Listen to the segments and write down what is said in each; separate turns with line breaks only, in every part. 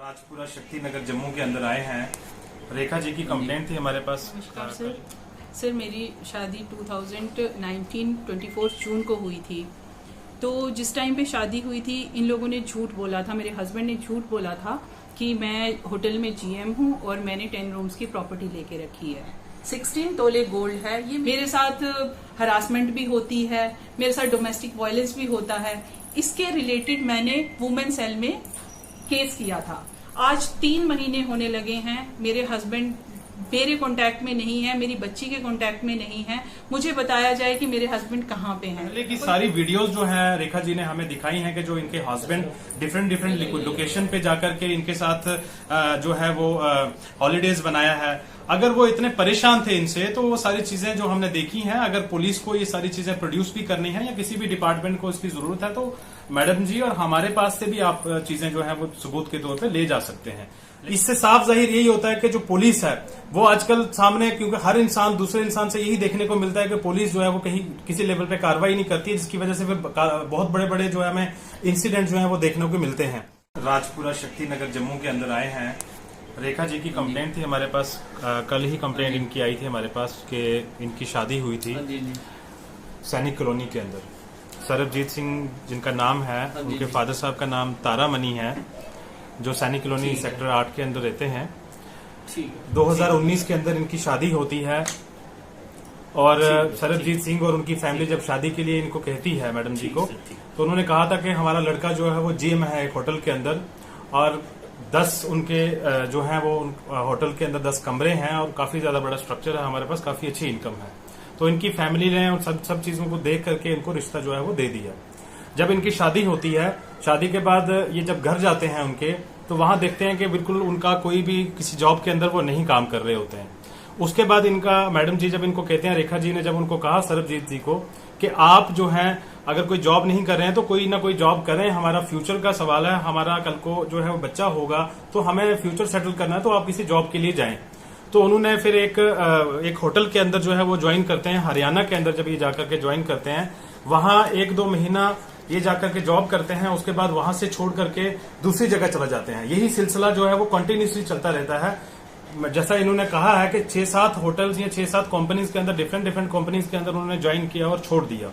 राजपुरा शक्ति नगर जम्मू के अंदर आए हैं। रेखा जी की कंप्लेंट थी हमारे पास।
नमस्कार सर, मेरी शादी 2019 24 जून को हुई थी। तो जिस टाइम पे शादी हुई थी, इन लोगों ने झूठ बोला था, मेरे हस्बैंड ने झूठ बोला था कि मैं होटल में जीएम हूँ और मैंने 10 रूम्स की प्रॉपर्टी लेके रखी है। 16 तोले गोल्ड है। ये मेरे साथ हरासमेंट भी होती है, मेरे साथ डोमेस्टिक वायलेंस भी होता है। इसके रिलेटेड मैंने वुमेन सेल में केस किया था। आज 3 महीने होने लगे हैं। मेरे हस्बैंड मेरे कांटेक्ट में नहीं है, मेरी बच्ची के कांटेक्ट में नहीं है। मुझे बताया जाए कि मेरे हस्बैंड कहाँ पे हैं।
पहले की सारी वीडियोस जो है रेखा जी ने हमें दिखाई हैं कि जो इनके हस्बैंड डिफरेंट लोकेशन पे जाकर के इनके साथ जो है वो हॉलीडेज बनाया है। अगर वो इतने परेशान थे इनसे, तो वो सारी चीजें जो हमने देखी हैं, अगर पुलिस को ये सारी चीजें प्रोड्यूस भी करनी है या किसी भी डिपार्टमेंट को इसकी जरूरत है, तो मैडम जी और हमारे पास से भी आप चीजें जो है वो सबूत के तौर पे ले जा सकते हैं। इससे साफ जाहिर यही होता है कि जो पुलिस है वो आजकल सामने, क्योंकि हर इंसान दूसरे इंसान से यही देखने को मिलता है कि पुलिस जो है वो कहीं किसी लेवल पे कार्रवाई नहीं करती है, जिसकी वजह से फिर बहुत बड़े बड़े जो है हमें इंसिडेंट जो है वो देखने को मिलते हैं। राजपुरा शक्ति नगर जम्मू के अंदर आए हैं। रेखा जी की कंप्लेंट थी हमारे पास। कल ही कंप्लेंट इनकी आई थी हमारे पास कि इनकी शादी हुई थी सैनिक कॉलोनी के अंदर। सरबजीत सिंह जिनका नाम है, उनके फादर साहब का नाम तारा मनी है, जो सैनिक कॉलोनी सेक्टर 8 के अंदर रहते हैं। 2019 के अंदर इनकी शादी होती है और सरबजीत सिंह और उनकी फैमिली जब शादी के लिए इनको कहती है मैडम जी को, तो उन्होंने कहा था कि हमारा लड़का जो है वो जीएम है एक होटल के अंदर, और 10 उनके जो है वो होटल के अंदर 10 कमरे हैं और काफी ज्यादा बड़ा स्ट्रक्चर है, हमारे पास काफी अच्छी इनकम है। तो इनकी फैमिली ने उन सब चीजों को देख करके इनको रिश्ता जो है वो दे दिया। जब इनकी शादी होती है, शादी के बाद ये जब घर जाते हैं उनके, तो वहां देखते हैं कि बिल्कुल उनका कोई भी किसी जॉब के अंदर वो नहीं काम कर रहे होते हैं। उसके बाद इनका मैडम जी जब इनको कहते हैं, रेखा जी ने जब उनको कहा सरबजीत जी को कि आप जो है अगर कोई जॉब नहीं कर रहे हैं तो कोई ना कोई जॉब करें, हमारा फ्यूचर का सवाल है, हमारा कल को जो है वो बच्चा होगा तो हमें फ्यूचर सेटल करना है, तो आप किसी जॉब के लिए जाएं। तो उन्होंने फिर एक होटल के अंदर जो है वो ज्वाइन करते हैं, हरियाणा के अंदर जब ये जाकर के ज्वाइन करते हैं, वहां 1-2 महीना ये जाकर के जॉब करते हैं। उसके बाद वहां से छोड़ करके दूसरी जगह चला जाते हैं। यही सिलसिला जो है वो कंटिन्यूसली चलता रहता है। जैसा इन्होंने कहा है कि 6-7 होटल्स या 6-7 कंपनीज के अंदर डिफरेंट कंपनीज के अंदर उन्होंने ज्वाइन किया और छोड़ दिया।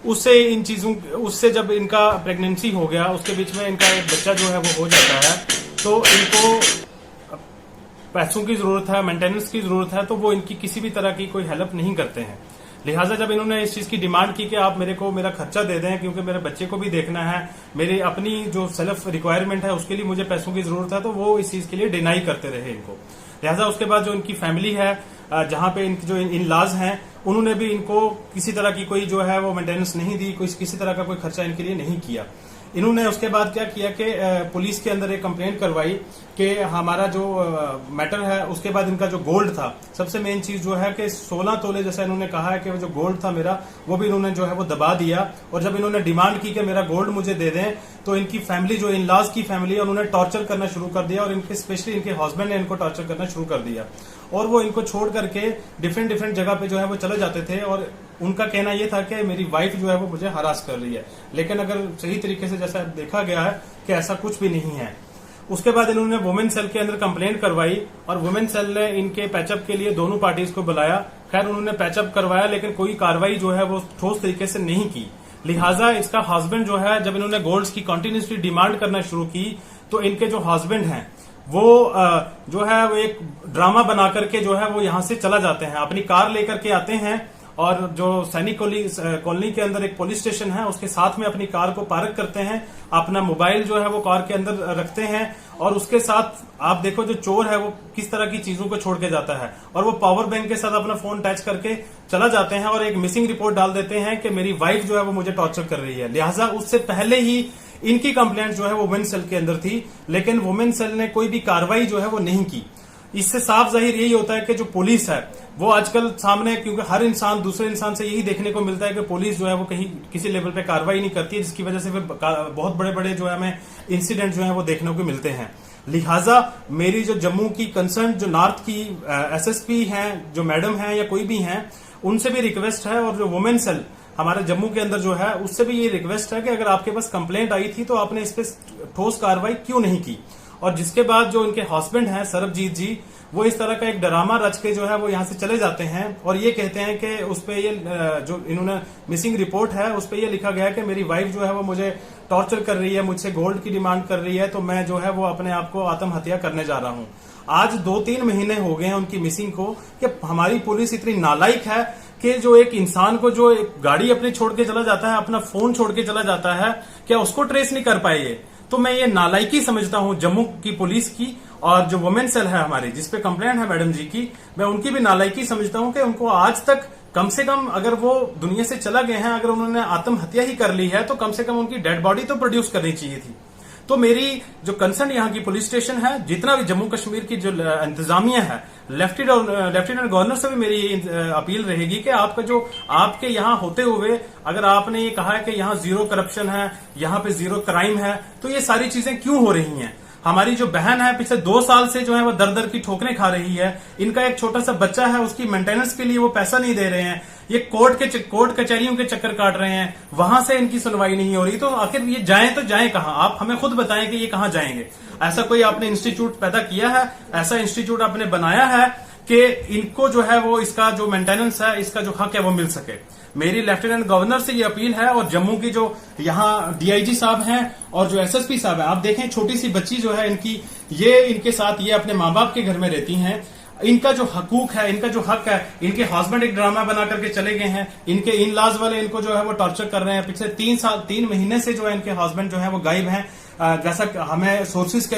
उससे जब इनका प्रेगनेंसी हो गया, उसके बीच में इनका एक बच्चा जो है वो हो जाता है, तो इनको पैसों की जरूरत है, मेंटेनेंस की जरूरत है, तो वो इनकी किसी भी तरह की कोई हेल्प नहीं करते हैं। लिहाजा जब इन्होंने इस चीज की डिमांड की कि आप मेरे को मेरा खर्चा दे दें, क्योंकि मेरे बच्चे को भी देखना है, मेरी अपनी जो सेल्फ रिक्वायरमेंट है उसके लिए मुझे पैसों की जरूरत है, तो वो इस चीज के लिए डिनाई करते रहे इनको। लिहाजा उसके बाद जो इनकी फैमिली है, जहां पे इनके जो इन लॉज हैं, उन्होंने भी इनको किसी तरह की कोई जो है वो मेंटेनेंस नहीं दी, किसी तरह का कोई खर्चा इनके लिए नहीं किया। इन्होंने उसके बाद क्या किया कि पुलिस के अंदर एक कंप्लेंट करवाई कि हमारा जो मैटर है। उसके बाद इनका जो गोल्ड था, सबसे मेन चीज जो है कि 16 तोले, जैसा इन्होंने कहा है कि जो गोल्ड था मेरा, वो भी इन्होंने जो है वो दबा दिया। और जब इन्होंने डिमांड की कि मेरा गोल्ड मुझे दे दें, तो इनकी फैमिली जो इन लॉज की फैमिली है, उन्होंने टॉर्चर करना शुरू कर दिया, और इनके स्पेशली इनके हस्बैंड ने इनको टॉर्चर करना शुरू कर दिया। और वो इनको छोड़ करके डिफरेंट जगह पे जो है वो चले जाते थे, और उनका कहना यह था कि मेरी वाइफ जो है वो मुझे हरास कर रही है। लेकिन अगर सही तरीके से जैसा देखा गया है कि ऐसा कुछ भी नहीं है। उसके बाद इन्होंने वुमेन सेल के अंदर कंप्लेंट करवाई, और वुमेन सेल ने इनके पैचअप के लिए दोनों पार्टीज को बुलाया। खैर उन्होंने पैचअप करवाया, लेकिन कोई कार्रवाई जो है वो ठोस तरीके से नहीं की। लिहाजा इसका हस्बैंड जो है, जब इन्होंने गोल्ड्स की कंटिन्यूसली डिमांड करना शुरू की, तो इनके जो हस्बैंड हैं वो जो है वो एक ड्रामा बना करके जो है वो यहां से चला जाते हैं, अपनी कार लेकर के आते हैं, और जो सैनिक कॉलोनी के अंदर एक पुलिस स्टेशन है उसके साथ में अपनी कार को पार्क करते हैं, अपना मोबाइल जो है वो कार के अंदर रखते हैं, और उसके साथ आप देखो जो चोर है वो किस तरह की चीजों को छोड़ के जाता है, और वो पावर बैंक के साथ अपना फोन अटैच करके चला जाते हैं, और एक मिसिंग रिपोर्ट डाल देते हैं कि मेरी वाइफ जो है वो मुझे टॉर्चर कर रही है। लिहाजा उससे पहले ही इनकी कंप्लेंट जो है वो वुमेन सेल के अंदर थी, लेकिन वुमेन सेल ने कोई भी कार्रवाई जो है वो नहीं की। इससे साफ जाहिर यही होता है कि जो पुलिस है वो आजकल सामने, क्योंकि हर इंसान दूसरे इंसान से यही देखने को मिलता है कि पुलिस जो है वो कहीं किसी लेवल पे कार्रवाई नहीं करती है, जिसकी वजह से फिर बहुत बड़े बड़े जो है हमें इंसिडेंट जो है वो देखने को मिलते हैं। लिहाजा मेरी जो जम्मू की कंसर्न जो नॉर्थ की एसएसपी हैं, जो मैडम हैं या कोई भी हैं, उनसे भी रिक्वेस्ट है, और जो वुमेन सेल हमारे जम्मू के अंदर जो है उससे भी ये रिक्वेस्ट है कि अगर आपके पास कंप्लेंट आई थी तो आपने इस पे ठोस कार्रवाई क्यों नहीं की। और जिसके बाद जो इनके हस्बैंड हैं सरबजीत जी, वो इस तरह का एक ड्रामा रच के जो है वो यहाँ से चले जाते हैं और ये कहते हैं कि उस पे ये जो इन्होंने मिसिंग रिपोर्ट है उस पे ये लिखा गया है कि मेरी वाइफ जो है वो मुझे टॉर्चर कर रही है, मुझसे गोल्ड की डिमांड कर रही है, तो मैं जो है वो अपने आप को आत्महत्या करने जा रहा हूँ। आज 2-3 महीने हो गए हैं उनकी मिसिंग को कि हमारी पुलिस इतनी नालायक है कि जो एक इंसान को जो एक गाड़ी अपनी छोड़ के चला जाता है, अपना फोन छोड़ के चला जाता है, क्या उसको ट्रेस नहीं कर पाए ये? तो मैं ये नालायकी समझता हूं जम्मू की पुलिस की, और जो वुमेन सेल है हमारी जिसपे कंप्लेंट है मैडम जी की, मैं उनकी भी नालायकी समझता हूं कि उनको आज तक कम से कम अगर वो दुनिया से चला गए हैं, अगर उन्होंने आत्महत्या ही कर ली है तो कम से कम उनकी डेड बॉडी तो प्रोड्यूस करनी चाहिए थी। तो मेरी जो कंसर्न यहाँ की पुलिस स्टेशन है, जितना भी जम्मू कश्मीर की जो इंतजामिया है, लेफ्टिनेंट गवर्नर से भी मेरी अपील रहेगी कि आपका जो आपके यहाँ होते हुए अगर आपने ये कहा है कि यहाँ जीरो करप्शन है, यहाँ पे जीरो क्राइम है, तो ये सारी चीजें क्यों हो रही हैं? हमारी जो बहन है पिछले 2 साल से जो है वो दर दर की ठोकरें खा रही है। इनका एक छोटा सा बच्चा है, उसकी मेंटेनेंस के लिए वो पैसा नहीं दे रहे हैं। ये कोर्ट कचहरियों के चक्कर काट रहे हैं, वहां से इनकी सुनवाई नहीं हो रही। तो आखिर ये जाएं तो जाएं कहां? आप हमें खुद बताएं कि ये कहां जाएंगे। ऐसा कोई आपने इंस्टीट्यूट पैदा किया है, ऐसा इंस्टीट्यूट आपने बनाया है कि इनको जो है वो इसका जो मेंटेनेंस है, इसका जो हक है वो मिल सके। मेरी लेफ्टिनेंट गवर्नर से ये अपील है, और जम्मू की जो यहाँ डीआईजी साहब हैं और जो एसएसपी साहब है, आप देखें छोटी सी बच्ची जो है इनकी, ये इनके साथ ये अपने माँ बाप के घर में रहती हैं। इनका जो हकूक है, इनका जो हक है, इनके हस्बैंड एक ड्रामा बना करके चले गए हैं, इनके इन लॉज वाले इनको जो है वो टॉर्चर कर रहे हैं। पिछले 3 महीने से जो है इनके हस्बैंड जो है वो गायब हैं। जैसा हमें सोर्सेज के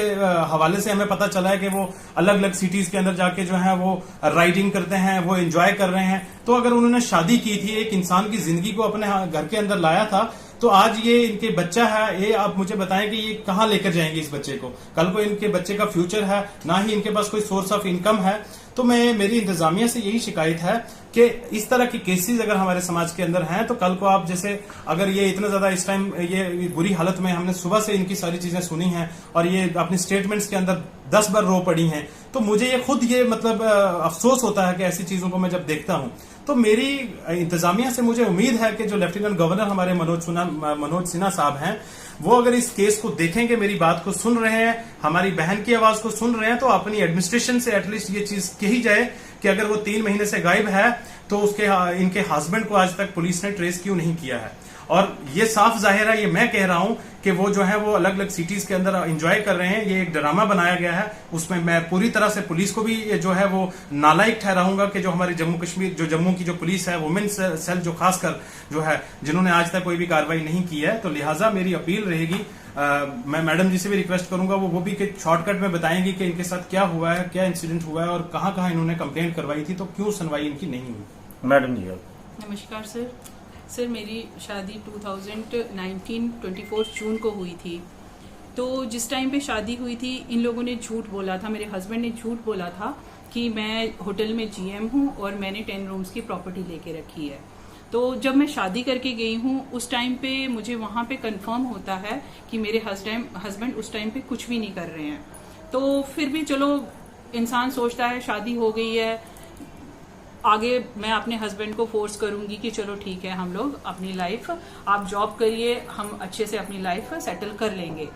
हवाले से हमें पता चला है कि वो अलग अलग सिटीज के अंदर जाके जो है वो राइडिंग करते हैं, वो एंजॉय कर रहे हैं। तो अगर उन्होंने शादी की थी, एक इंसान की जिंदगी को अपने घर के अंदर लाया था, तो आज ये इनके बच्चा है, ये आप मुझे बताएं कि ये कहाँ लेकर जाएंगे इस बच्चे को? कल को इनके बच्चे का फ्यूचर है, ना ही इनके पास कोई सोर्स ऑफ इनकम है। तो मेरी इंतजामिया से यही शिकायत है कि इस तरह की केसेस अगर हमारे समाज के अंदर हैं तो कल को आप जैसे अगर ये इतना ज्यादा इस टाइम ये बुरी हालत में, हमने सुबह से इनकी सारी चीजें सुनी हैं और ये अपनी स्टेटमेंट्स के अंदर 10 बार रो पड़ी हैं, तो मुझे ये खुद ये मतलब अफसोस होता है कि ऐसी चीजों को मैं जब देखता हूं। तो मेरी इंतजामिया से मुझे उम्मीद है कि जो लेफ्टिनेंट गवर्नर हमारे मनोज सिन्हा साहब हैं, वो अगर इस केस को देखेंगे, मेरी बात को सुन रहे हैं, हमारी बहन की आवाज को सुन रहे हैं, तो अपनी एडमिनिस्ट्रेशन से एटलीस्ट ये चीज कही जाए कि अगर वो 3 महीने से गायब है तो इनके हस्बैंड को आज तक पुलिस ने ट्रेस क्यों नहीं किया है। और ये साफ जाहिर है, ये मैं कह रहा हूं कि वो जो है वो अलग अलग सिटीज के अंदर एंजॉय कर रहे हैं। ये एक ड्रामा बनाया गया है, उसमें मैं पूरी तरह से पुलिस को भी जो है वो नालायक ठहराऊंगा कि जो हमारी जम्मू कश्मीर जो जम्मू की जो पुलिस है, वुमेन सेल जो खासकर जो है, जिन्होंने आज तक कोई भी कार्रवाई नहीं की है। तो लिहाजा मेरी अपील रहेगी, मैं मैडम जी से भी रिक्वेस्ट करूंगा वो भी शॉर्टकट में बताएंगी कि इनके साथ क्या हुआ है, क्या इंसिडेंट हुआ है और कहां कहां इन्होंने कंप्लेंट करवाई थी, तो क्यों सुनवाई इनकी नहीं हुई।
मैडम जी
नमस्कार सर, मेरी शादी 2019 24 जून को हुई थी। तो जिस टाइम पे शादी हुई थी, इन लोगों ने झूठ बोला था, मेरे हस्बैंड ने झूठ बोला था कि मैं होटल में जीएम हूँ और मैंने 10 रूम्स की प्रॉपर्टी लेके रखी है। तो जब मैं शादी करके गई हूँ उस टाइम पे मुझे वहाँ पे कंफर्म होता है कि मेरे हस्बैंड उस टाइम पे कुछ भी नहीं कर रहे हैं। तो फिर भी चलो इंसान सोचता है शादी हो गई है, आगे मैं अपने हस्बैंड को फोर्स करूंगी कि चलो ठीक है, हम लोग अपनी लाइफ, आप जॉब करिए, हम अच्छे से अपनी लाइफ सेटल कर लेंगे।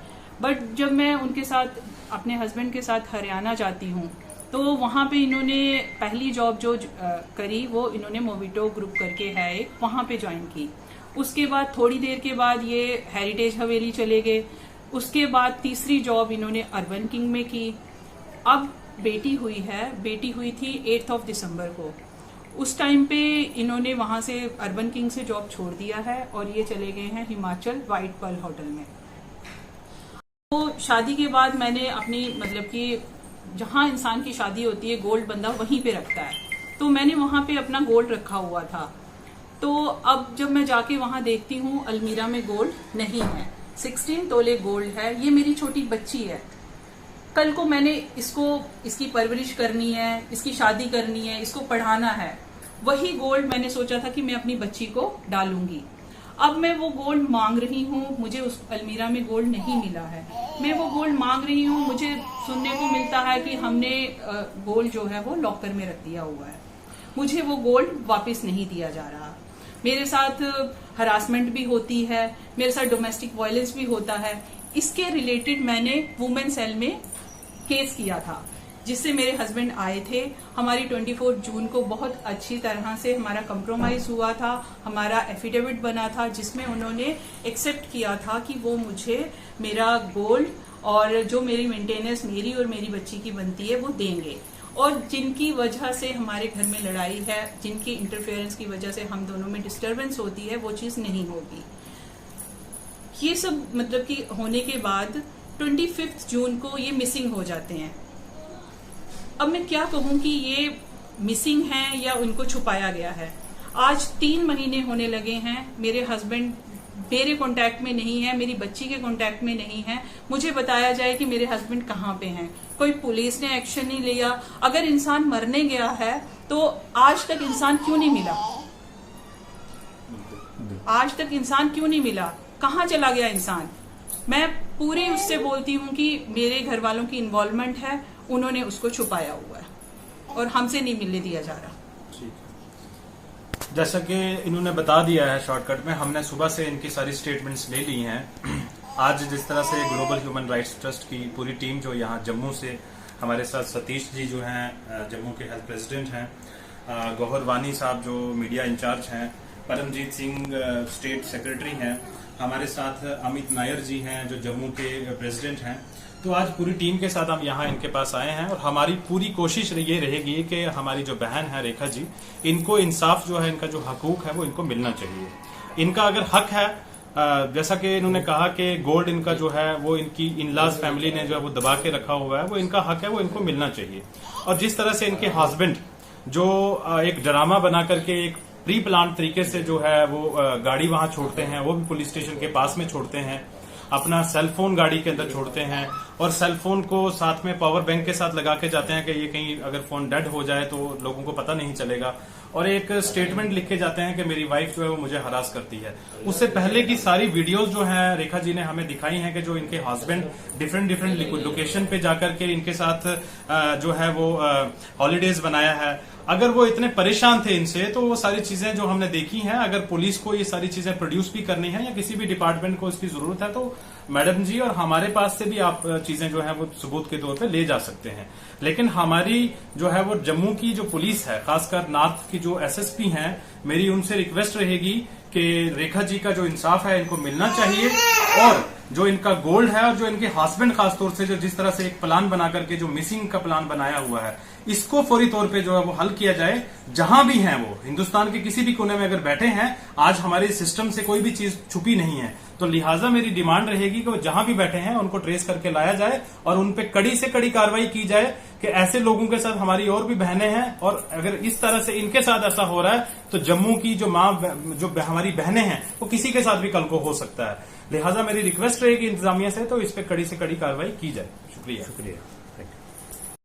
बट जब मैं उनके साथ अपने हस्बैंड के साथ हरियाणा जाती हूँ तो वहाँ पे इन्होंने पहली जॉब जो करी वो इन्होंने मोविटो ग्रुप करके है एक, वहाँ पे ज्वाइन की। उसके बाद थोड़ी देर के बाद ये हेरिटेज हवेली चले गए। उसके बाद तीसरी जॉब इन्होंने अर्बन किंग में की। अब बेटी हुई थी 8 दिसंबर को। उस टाइम पे इन्होंने वहां से अर्बन किंग से जॉब छोड़ दिया है और ये चले गए हैं हिमाचल व्हाइट पर्ल होटल में। तो शादी के बाद मैंने अपनी मतलब कि जहां इंसान की शादी होती है गोल्ड बंदा वहीं पे रखता है, तो मैंने वहां पे अपना गोल्ड रखा हुआ था। तो अब जब मैं जाके वहां देखती हूँ अलमीरा में गोल्ड नहीं है, 16 तोले गोल्ड है। ये मेरी छोटी बच्ची है, कल को मैंने इसकी परवरिश करनी है, इसकी शादी करनी है, इसको पढ़ाना है। वही गोल्ड मैंने सोचा था कि मैं अपनी बच्ची को डालूंगी। अब मैं वो गोल्ड मांग रही हूँ, मुझे उस अलमीरा में गोल्ड नहीं मिला है। मैं वो गोल्ड मांग रही हूँ, मुझे सुनने को मिलता है कि हमने गोल्ड जो है वो लॉकर में रख दिया हुआ है, मुझे वो गोल्ड वापस नहीं दिया जा रहा। मेरे साथ हरासमेंट भी होती है, मेरे साथ डोमेस्टिक वायलेंस भी होता है। इसके रिलेटेड मैंने वुमेन सेल में केस किया था, जिससे मेरे हस्बैंड आए थे। हमारी 24 जून को बहुत अच्छी तरह से हमारा कंप्रोमाइज हुआ था, हमारा एफिडेविट बना था, जिसमें उन्होंने एक्सेप्ट किया था कि वो मुझे मेरा गोल्ड और जो मेरी मेंटेनेंस मेरी और मेरी बच्ची की बनती है वो देंगे। और जिनकी वजह से हमारे घर में लड़ाई है, जिनकी इंटरफेरेंस की वजह से हम दोनों में डिस्टरबेंस होती है, वो चीज नहीं होगी। ये सब मतलब कि होने के बाद 25 जून को ये मिसिंग हो जाते हैं। अब मैं क्या कहूं कि ये मिसिंग है या उनको छुपाया गया है। आज 3 महीने होने लगे हैं, मेरे हस्बैंड मेरे कांटेक्ट में नहीं है, मेरी बच्ची के कांटेक्ट में नहीं है। मुझे बताया जाए कि मेरे हस्बैंड कहाँ पे हैं। कोई पुलिस ने एक्शन नहीं लिया। अगर इंसान मरने गया है तो आज तक इंसान क्यों नहीं मिला? आज तक इंसान क्यों नहीं मिला? कहाँ चला गया इंसान? मैं पूरी उससे बोलती हूँ कि मेरे घर वालों की इन्वॉल्वमेंट है, उन्होंने उसको छुपाया हुआ है और हमसे नहीं मिलने दिया जा रहा।
जैसा कि इन्होंने बता दिया है शॉर्टकट में, हमने सुबह से इनकी सारी स्टेटमेंट्स ले ली हैं। आज जिस तरह से ग्लोबल ह्यूमन राइट्स ट्रस्ट की पूरी टीम जो यहाँ जम्मू से हमारे साथ, सतीश जी जो हैं जम्मू के हेल्थ प्रेसिडेंट हैं, गौहर वानी साहब जो मीडिया इंचार्ज हैं, परमजीत सिंह स्टेट सेक्रेटरी हैं, हमारे साथ अमित नायर जी हैं जो जम्मू के प्रेसिडेंट हैं। तो आज पूरी टीम के साथ हम यहाँ इनके पास आए हैं और हमारी पूरी कोशिश ये रहेगी कि हमारी जो बहन है रेखा जी, इनको इंसाफ जो है, इनका जो हकूक है वो इनको मिलना चाहिए। इनका अगर हक है, जैसा कि इन्होंने कहा कि गोल्ड इनका जो है वो इनकी इनलाज फैमिली ने जो है वो दबा के रखा हुआ है, वो इनका हक है, वो इनको मिलना चाहिए। और जिस तरह से इनके हस्बैंड जो एक ड्रामा बना करके एक प्री प्लान तरीके से जो है वो गाड़ी वहां छोड़ते हैं, वो भी पुलिस स्टेशन के पास में छोड़ते हैं, अपना सेल फोन गाड़ी के अंदर छोड़ते हैं और सेल फोन को साथ में पावर बैंक के साथ लगा के जाते हैं कि ये कहीं अगर फोन डेड हो जाए तो लोगों को पता नहीं चलेगा। और एक स्टेटमेंट लिख के जाते हैं कि मेरी वाइफ जो है वो मुझे हरास करती है। उससे पहले की सारी वीडियोस जो है रेखा जी ने हमें दिखाई हैं कि जो इनके हस्बैंड डिफरेंट लोकेशन पे जाकर के इनके साथ जो है वो हॉलीडेज बनाया है। अगर वो इतने परेशान थे इनसे तो वो सारी चीजें जो हमने देखी हैं, अगर पुलिस को ये सारी चीजें प्रोड्यूस भी करनी है या किसी भी डिपार्टमेंट को इसकी जरूरत है तो मैडम जी और हमारे पास से भी आप चीजें जो है वो सबूत के तौर पे ले जा सकते हैं। लेकिन हमारी जो है वो जम्मू की जो पुलिस है, खासकर नॉर्थ की जो एसएसपी हैं, मेरी उनसे रिक्वेस्ट रहेगी कि रेखा जी का जो इंसाफ है इनको मिलना चाहिए और जो इनका गोल्ड है और जो इनके हस्बैंड खासतौर से जो जिस तरह से एक प्लान बना करके जो मिसिंग का प्लान बनाया हुआ है, इसको फौरी तौर पे जो है वो हल किया जाए। जहां भी हैं वो, हिंदुस्तान के किसी भी कोने में अगर बैठे हैं, आज हमारे सिस्टम से कोई भी चीज छुपी नहीं है, तो लिहाजा मेरी डिमांड रहेगी कि वो जहां भी बैठे हैं उनको ट्रेस करके लाया जाए और उन पे कड़ी से कड़ी कार्रवाई की जाए कि ऐसे लोगों के साथ हमारी और भी बहनें हैं और अगर इस तरह से इनके साथ ऐसा हो रहा है तो जम्मू की जो माँ, जो हमारी बहनें हैं, वो किसी के साथ भी कल को हो सकता है। लिहाजा मेरी रिक्वेस्ट रहेगी इंतजामिया से, तो इस पे कड़ी से कड़ी कार्रवाई की जाए। शुक्रिया।